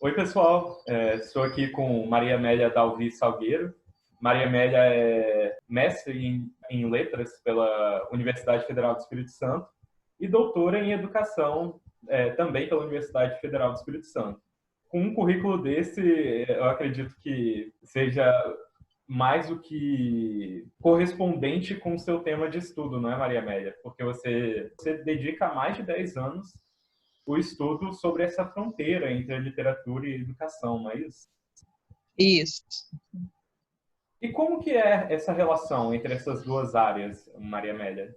Oi, pessoal. Estou aqui com Maria Amélia Dalvi Salgueiro. Maria Amélia é mestre em letras pela Universidade Federal do Espírito Santo e doutora em educação também pela Universidade Federal do Espírito Santo. Com um currículo desse, eu acredito que seja mais do que correspondente com o seu tema de estudo, não é, Maria Amélia? Porque você dedica mais de 10 anos o estudo sobre essa fronteira entre a literatura e a educação, não é isso? Isso. E como que é essa relação entre essas duas áreas, Maria Amélia?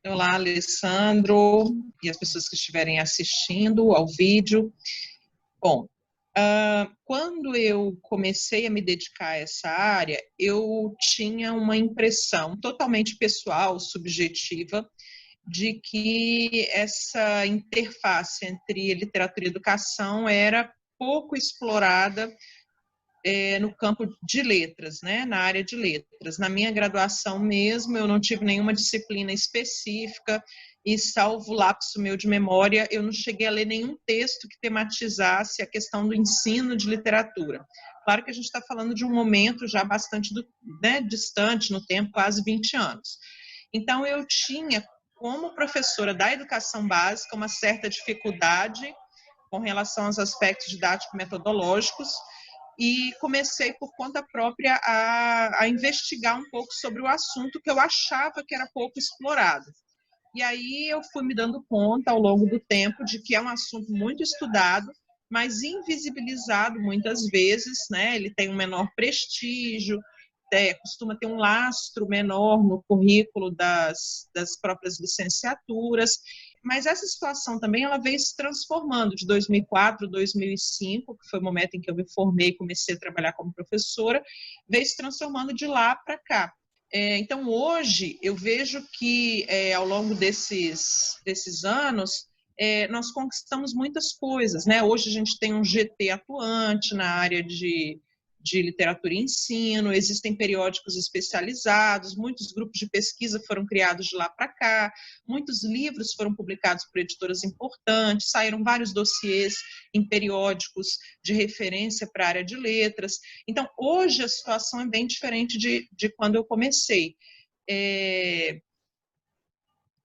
Olá, Alessandro, e as pessoas que estiverem assistindo ao vídeo. Bom, quando eu comecei a me dedicar a essa área, eu tinha uma impressão totalmente pessoal, subjetiva, de que essa interface entre literatura e educação era pouco explorada no campo de letras, né, na área de letras. Na minha graduação mesmo, eu não tive nenhuma disciplina específica e, salvo lapso meu de memória, eu não cheguei a ler nenhum texto que tematizasse a questão do ensino de literatura. Claro que a gente está falando de um momento já bastante distante no tempo, quase 20 anos. Então, eu tinha, como professora da educação básica, uma certa dificuldade com relação aos aspectos didático-metodológicos, e comecei por conta própria a investigar um pouco sobre o assunto que eu achava que era pouco explorado. E aí eu fui me dando conta ao longo do tempo de que é um assunto muito estudado, mas invisibilizado muitas vezes, né? Ele tem um menor prestígio, costuma ter um lastro menor no currículo das próprias licenciaturas, mas essa situação também ela veio se transformando de 2004, 2005, que foi o momento em que eu me formei e comecei a trabalhar como professora, veio se transformando de lá para cá. Então, hoje, eu vejo que, ao longo desses anos, nós conquistamos muitas coisas, né? Hoje a gente tem um GT atuante na área de literatura e ensino, existem periódicos especializados, muitos grupos de pesquisa foram criados de lá para cá, muitos livros foram publicados por editoras importantes, saíram vários dossiês em periódicos de referência para a área de letras. Então, hoje a situação é bem diferente de quando eu comecei.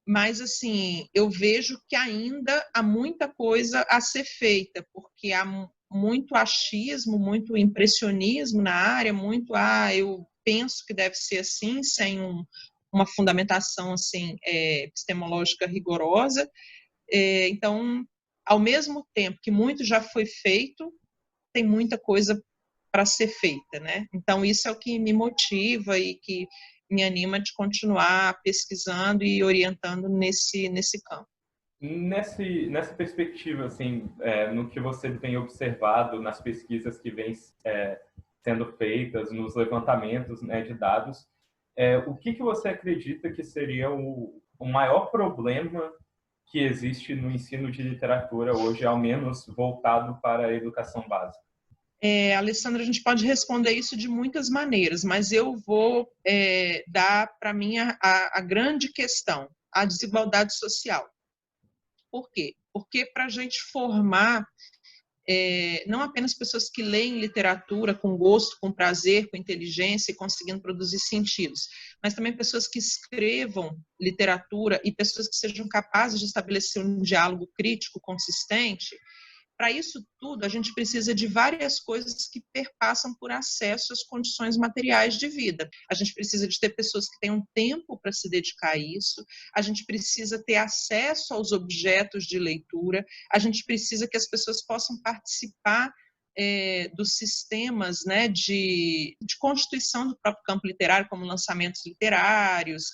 Mas, assim, eu vejo que ainda há muita coisa a ser feita, porque há muito achismo, muito impressionismo na área, muito, eu penso que deve ser assim, sem uma fundamentação, assim, epistemológica rigorosa. Então, ao mesmo tempo que muito já foi feito, tem muita coisa para ser feita, né? Então, isso é o que me motiva e que me anima de continuar pesquisando e orientando nesse campo. Nessa perspectiva, assim, no que você tem observado nas pesquisas que vêm sendo feitas, nos levantamentos, né, de dados, o que você acredita que seria o maior problema que existe no ensino de literatura hoje, ao menos voltado para a educação básica? Alessandra, a gente pode responder isso de muitas maneiras, mas eu vou dar para mim a grande questão, a desigualdade social. Por quê? Porque para a gente formar não apenas pessoas que leem literatura com gosto, com prazer, com inteligência e conseguindo produzir sentidos, mas também pessoas que escrevam literatura e pessoas que sejam capazes de estabelecer um diálogo crítico consistente. Para isso tudo, a gente precisa de várias coisas que perpassam por acesso às condições materiais de vida. A gente precisa de ter pessoas que tenham tempo para se dedicar a isso, a gente precisa ter acesso aos objetos de leitura, a gente precisa que as pessoas possam participar dos sistemas, né, de constituição do próprio campo literário, como lançamentos literários,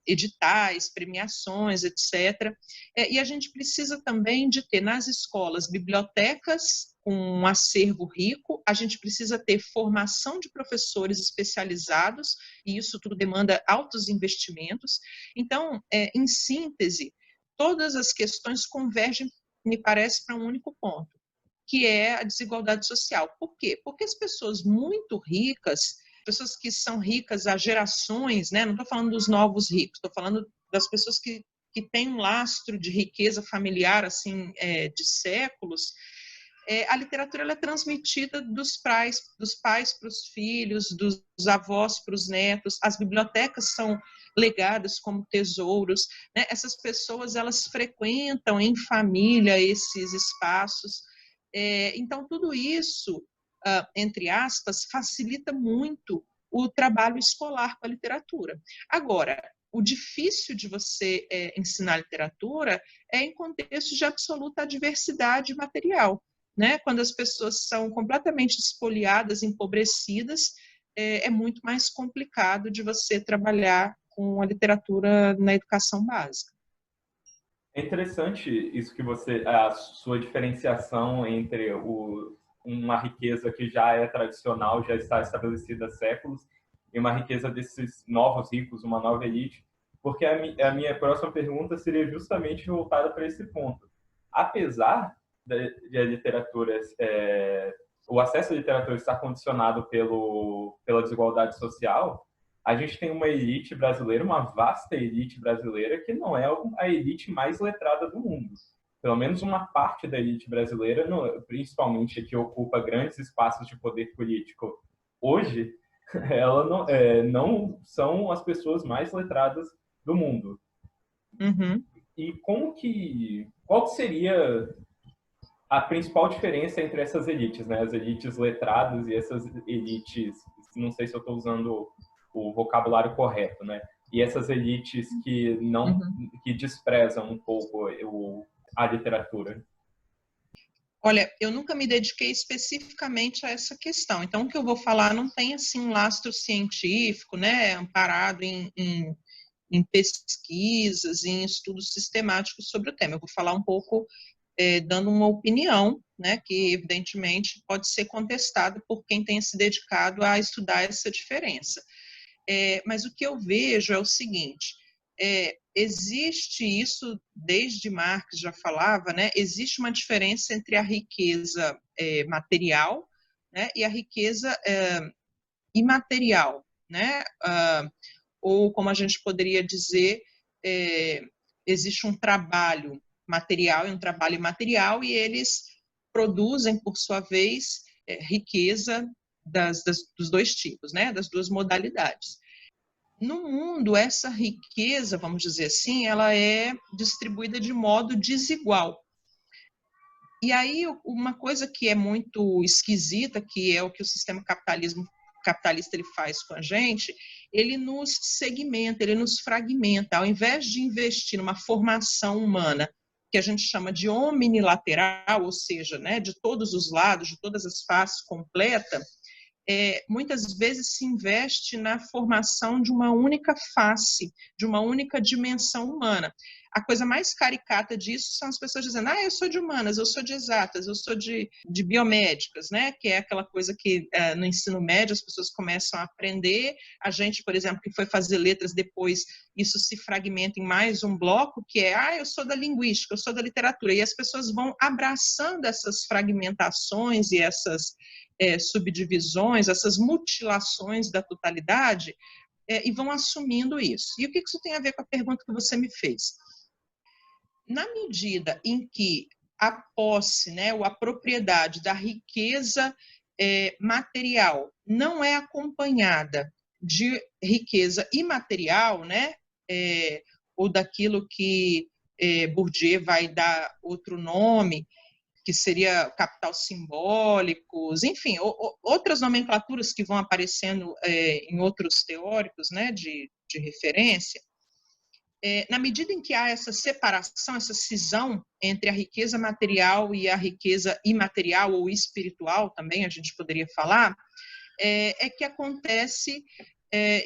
editais, premiações, etc. E a gente precisa também de ter nas escolas bibliotecas com um acervo rico, a gente precisa ter formação de professores especializados, e isso tudo demanda altos investimentos. Então, em síntese, todas as questões convergem, me parece, para um único ponto, que é a desigualdade social. Por quê? Porque as pessoas muito ricas, pessoas que são ricas há gerações, né? Não estou falando dos novos ricos, estou falando das pessoas que têm um lastro de riqueza familiar assim de séculos, a literatura ela é transmitida dos pais para os filhos, dos avós para os netos, as bibliotecas são legadas como tesouros, né? Essas pessoas elas frequentam em família esses espaços, então tudo isso, entre aspas, facilita muito o trabalho escolar com a literatura. Agora, o difícil de você ensinar literatura é em contextos de absoluta adversidade material, né? Quando as pessoas são completamente espoliadas, empobrecidas, é muito mais complicado de você trabalhar com a literatura na educação básica. É interessante isso que a sua diferenciação entre uma riqueza que já é tradicional, já está estabelecida há séculos, e uma riqueza desses novos ricos, uma nova elite, porque a minha próxima pergunta seria justamente voltada para esse ponto. Apesar de a literatura, o acesso à literatura estar condicionado pela desigualdade social, a gente tem uma elite brasileira, uma vasta elite brasileira, que não é a elite mais letrada do mundo. Pelo menos uma parte da elite brasileira, principalmente que ocupa grandes espaços de poder político hoje, ela não são as pessoas mais letradas do mundo. Uhum. E qual seria a principal diferença entre essas elites, né? As elites letradas e essas elites, não sei se eu estou usando o vocabulário correto, né? E essas elites que que desprezam um pouco a literatura. Olha, eu nunca me dediquei especificamente a essa questão. Então, o que eu vou falar não tem assim um lastro científico, né? Amparado em pesquisas, em estudos sistemáticos sobre o tema. Eu vou falar um pouco dando uma opinião, né, que evidentemente pode ser contestada por quem tenha se dedicado a estudar essa diferença. Mas o que eu vejo é o seguinte, existe isso, desde Marx já falava, né, existe uma diferença entre a riqueza material, né, e a riqueza imaterial, né, ou como a gente poderia dizer, existe um trabalho material e um trabalho imaterial, e eles produzem, por sua vez, riqueza dos dois tipos, né, das duas modalidades. No mundo, essa riqueza, vamos dizer assim, ela é distribuída de modo desigual. E aí, uma coisa que é muito esquisita, que é o que o sistema capitalista ele faz com a gente, ele nos segmenta, ele nos fragmenta. Ao invés de investir numa formação humana, que a gente chama de omnilateral, ou seja, né, de todos os lados, de todas as faces, completa, muitas vezes se investe na formação de uma única face, de uma única dimensão humana. A coisa mais caricata disso são as pessoas dizendo, eu sou de humanas, eu sou de exatas, eu sou de biomédicas, né? Que é aquela coisa que no ensino médio as pessoas começam a aprender. A gente, por exemplo, que foi fazer letras depois, isso se fragmenta em mais um bloco, que é, eu sou da linguística, eu sou da literatura. E as pessoas vão abraçando essas fragmentações e essas subdivisões, essas mutilações da totalidade, e vão assumindo isso. E o que isso tem a ver com a pergunta que você me fez? Na medida em que a posse, né, ou a propriedade da riqueza material não é acompanhada de riqueza imaterial, né, ou daquilo que Bourdieu vai dar outro nome, que seria capital simbólicos, enfim, outras nomenclaturas que vão aparecendo em outros teóricos, né, de referência. Na medida em que há essa separação, essa cisão entre a riqueza material e a riqueza imaterial ou espiritual, também a gente poderia falar, é que acontece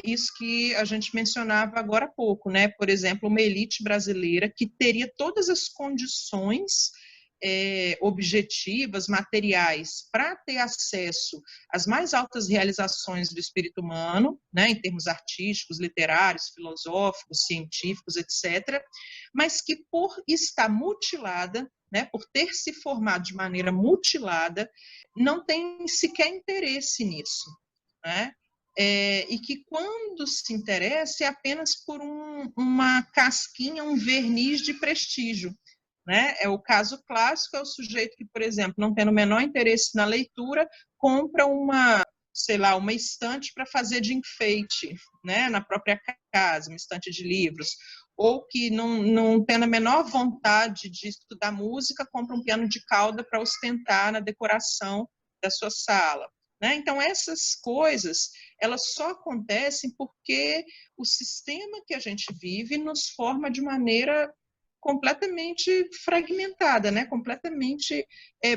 isso que a gente mencionava agora há pouco, né? Por exemplo, uma elite brasileira que teria todas as condições objetivas, materiais, para ter acesso às mais altas realizações do espírito humano, né, em termos artísticos, literários, filosóficos, científicos, etc., mas que por estar mutilada, né, por ter se formado de maneira mutilada, não tem sequer interesse nisso, né? E que quando se interessa é apenas por uma casquinha, um verniz de prestígio, né? O caso clássico é o sujeito que, por exemplo, não tendo o menor interesse na leitura, compra sei lá, uma estante para fazer de enfeite, né? Na própria casa, uma estante de livros. Ou que não tendo a menor vontade de estudar música, compra um piano de cauda para ostentar na decoração da sua sala. Né? Então, essas coisas, elas só acontecem porque o sistema que a gente vive nos forma de maneira completamente fragmentada, né? Completamente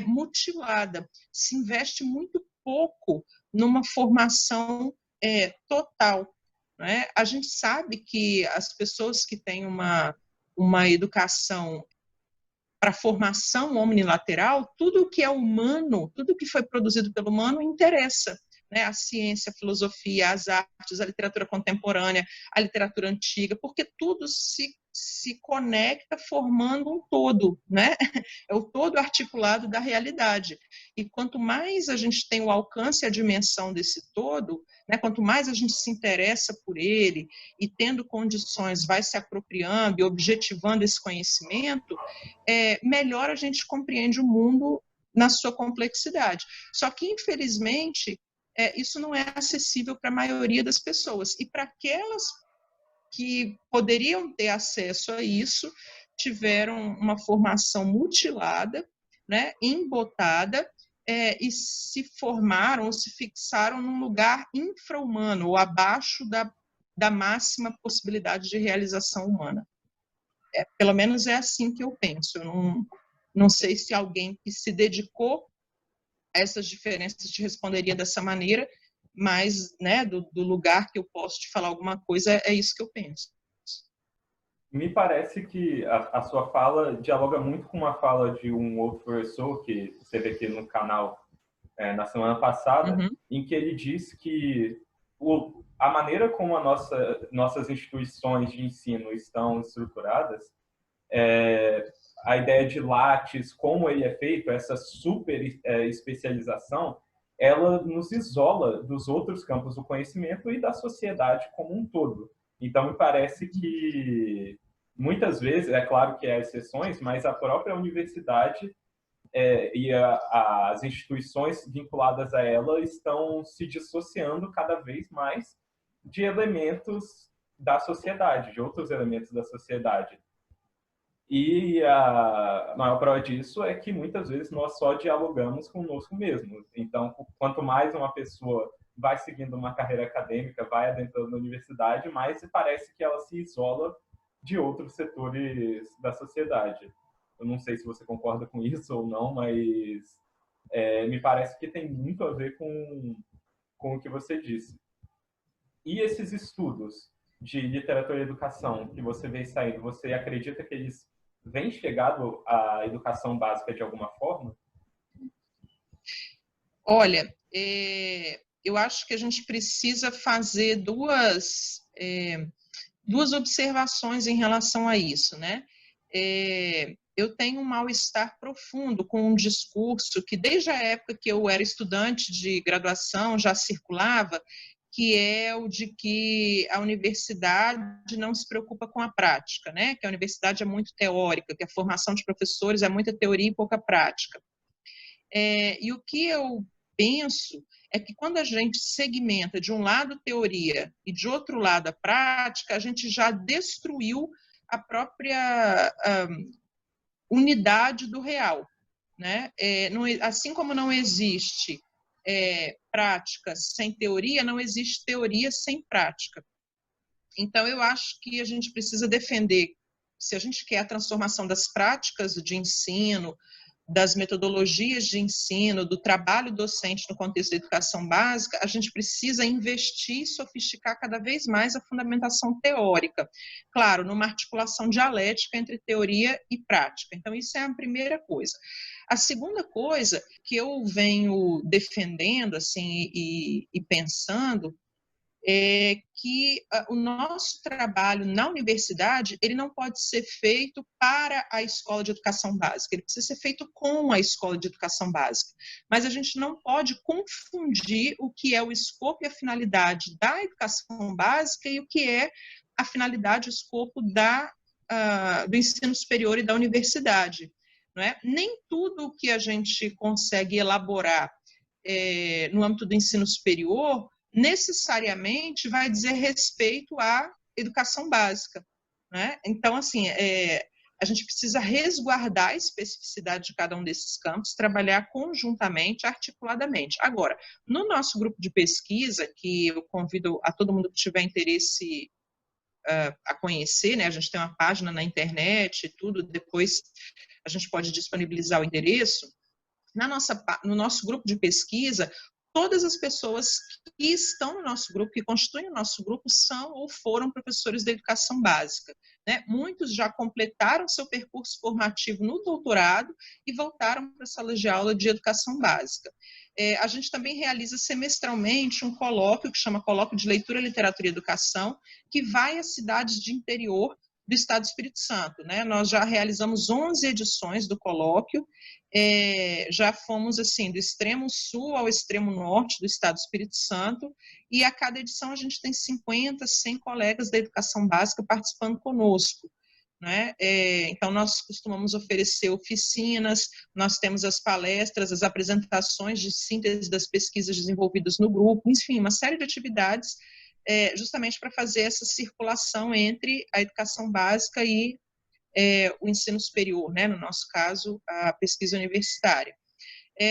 mutilada. Se investe muito pouco numa formação total. Né? A gente sabe que as pessoas que têm uma educação para formação omnilateral, tudo que é humano, tudo que foi produzido pelo humano interessa. Né? A ciência, a filosofia, as artes, a literatura contemporânea, a literatura antiga, porque tudo se conecta formando um todo, né? É o todo articulado da realidade. E quanto mais a gente tem o alcance e a dimensão desse todo, né, quanto mais a gente se interessa por ele e tendo condições vai se apropriando e objetivando esse conhecimento, melhor a gente compreende o mundo na sua complexidade. Só que, infelizmente, isso não é acessível para a maioria das pessoas. E para aquelas que poderiam ter acesso a isso, tiveram uma formação mutilada, né, embotada, e se formaram ou se fixaram num lugar infra-humano, ou abaixo da máxima possibilidade de realização humana. Pelo menos é assim que eu penso. Eu não sei se alguém que se dedicou a essas diferenças te responderia dessa maneira, mas, né, do lugar que eu posso te falar alguma coisa, é isso que eu penso. Me parece que a sua fala dialoga muito com uma fala de um outro professor que você vê aqui no canal na semana passada, em que ele diz que a maneira como nossas instituições de ensino estão estruturadas, a ideia de Lattes, como ele é feito, essa super especialização, ela nos isola dos outros campos do conhecimento e da sociedade como um todo. Então, me parece que, muitas vezes, é claro que há exceções, mas a própria universidade e as instituições vinculadas a ela estão se dissociando cada vez mais de elementos da sociedade, de outros elementos da sociedade. E a maior prova disso é que muitas vezes nós só dialogamos conosco mesmos. Então, quanto mais uma pessoa vai seguindo uma carreira acadêmica, vai adentrando na universidade, mais parece que ela se isola de outros setores da sociedade. Eu não sei se você concorda com isso ou não, mas me parece que tem muito a ver com o que você disse. E esses estudos de literatura e educação que você vê saindo, você acredita que eles vêm chegado à educação básica de alguma forma? Olha, eu acho que a gente precisa fazer duas observações em relação a isso, né? Eu tenho um mal-estar profundo com um discurso que, desde a época que eu era estudante de graduação, já circulava, que é o de que a universidade não se preocupa com a prática, né? Que a universidade é muito teórica, que a formação de professores é muita teoria e pouca prática. E o que eu penso é que quando a gente segmenta de um lado teoria e de outro lado a prática, a gente já destruiu a própria unidade do real. Né? Assim como não existe prática sem teoria, não existe teoria sem prática. Então, eu acho que a gente precisa defender, se a gente quer a transformação das práticas de ensino, das metodologias de ensino, do trabalho docente no contexto da educação básica, a gente precisa investir e sofisticar cada vez mais a fundamentação teórica. Claro, numa articulação dialética entre teoria e prática. Então, isso é a primeira coisa. A segunda coisa que eu venho defendendo assim, e pensando é que o nosso trabalho na universidade ele não pode ser feito para a escola de educação básica, ele precisa ser feito com a escola de educação básica. Mas a gente não pode confundir o que é o escopo e a finalidade da educação básica e o que é a finalidade e o escopo da do ensino superior e da universidade. Não é? Nem tudo que a gente consegue elaborar no âmbito do ensino superior necessariamente vai dizer respeito à educação básica. Né? Então, assim, a gente precisa resguardar a especificidade de cada um desses campos, trabalhar conjuntamente, articuladamente. Agora, no nosso grupo de pesquisa, que eu convido a todo mundo que tiver interesse a conhecer, né? A gente tem uma página na internet e tudo, depois a gente pode disponibilizar o endereço. No nosso grupo de pesquisa, todas as pessoas que estão no nosso grupo, que constituem o nosso grupo, são ou foram professores da educação básica. Né? Muitos já completaram seu percurso formativo no doutorado e voltaram para a sala de aula de educação básica. A gente também realiza semestralmente um colóquio, que chama Colóquio de Leitura, Literatura e Educação, que vai às cidades de interior do Estado do Espírito Santo. Né? Nós já realizamos 11 edições do colóquio, já fomos assim do extremo sul ao extremo norte do Estado do Espírito Santo, e a cada edição a gente tem 50, 100 colegas da educação básica participando conosco. Né? Então, nós costumamos oferecer oficinas, nós temos as palestras, as apresentações de síntese das pesquisas desenvolvidas no grupo, enfim, uma série de atividades justamente para fazer essa circulação entre a educação básica e o ensino superior, né? No nosso caso, a pesquisa universitária.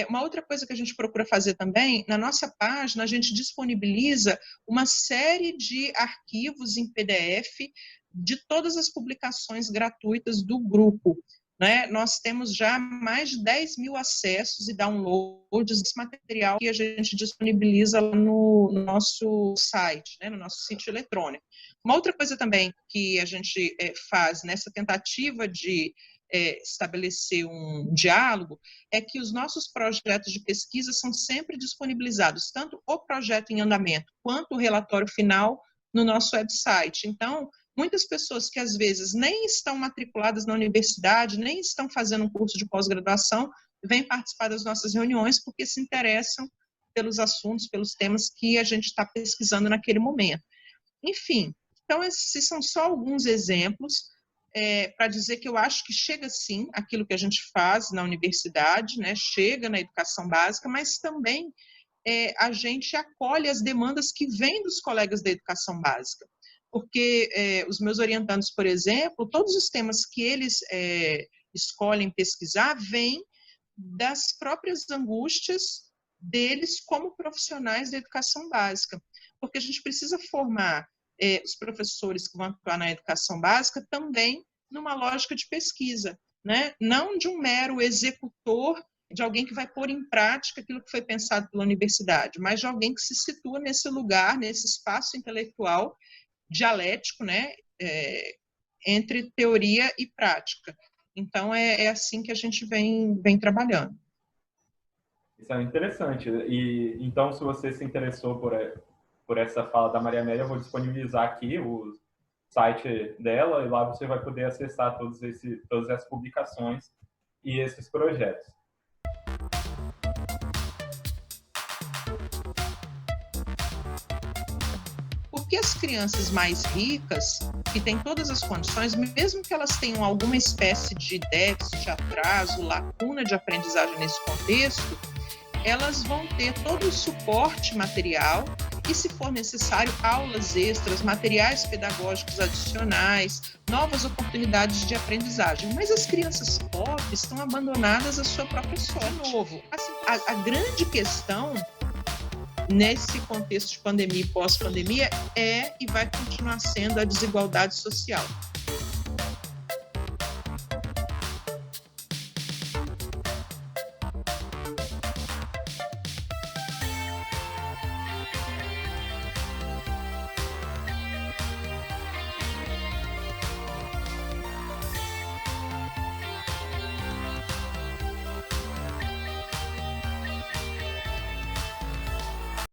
Uma outra coisa que a gente procura fazer também, na nossa página, a gente disponibiliza uma série de arquivos em PDF de todas as publicações gratuitas do grupo. Né? Nós temos já mais de 10 mil acessos e downloads desse material que a gente disponibiliza no nosso site, né? No nosso sítio eletrônico. Uma outra coisa também que a gente faz nessa tentativa de estabelecer um diálogo é que os nossos projetos de pesquisa são sempre disponibilizados, tanto o projeto em andamento quanto o relatório final no nosso website. Então, muitas pessoas que às vezes nem estão matriculadas na universidade, nem estão fazendo um curso de pós-graduação, vêm participar das nossas reuniões porque se interessam pelos assuntos, pelos temas que a gente está pesquisando naquele momento. Enfim, então esses são só alguns exemplos para dizer que eu acho que chega sim aquilo que a gente faz na universidade, né? Chega na educação básica, mas também a gente acolhe as demandas que vêm dos colegas da educação básica. Porque os meus orientandos, por exemplo, todos os temas que eles escolhem pesquisar vêm das próprias angústias deles como profissionais da educação básica. Porque a gente precisa formar os professores que vão atuar na educação básica também numa lógica de pesquisa, né? Não de um mero executor, de alguém que vai pôr em prática aquilo que foi pensado pela universidade, mas de alguém que se situa nesse lugar, nesse espaço intelectual dialético, né, entre teoria e prática. Então, é assim que a gente vem trabalhando. Isso é interessante. E, então, se você se interessou por essa fala da Maria Amélia, eu vou disponibilizar aqui o site dela, e lá você vai poder acessar todas essas publicações e esses projetos. Porque as crianças mais ricas, que têm todas as condições, mesmo que elas tenham alguma espécie de déficit, atraso, lacuna de aprendizagem nesse contexto, elas vão ter todo o suporte material e, se for necessário, aulas extras, materiais pedagógicos adicionais, novas oportunidades de aprendizagem. Mas as crianças pobres estão abandonadas à sua própria sorte. De novo, assim, a grande questão nesse contexto de pandemia e pós-pandemia e vai continuar sendo a desigualdade social.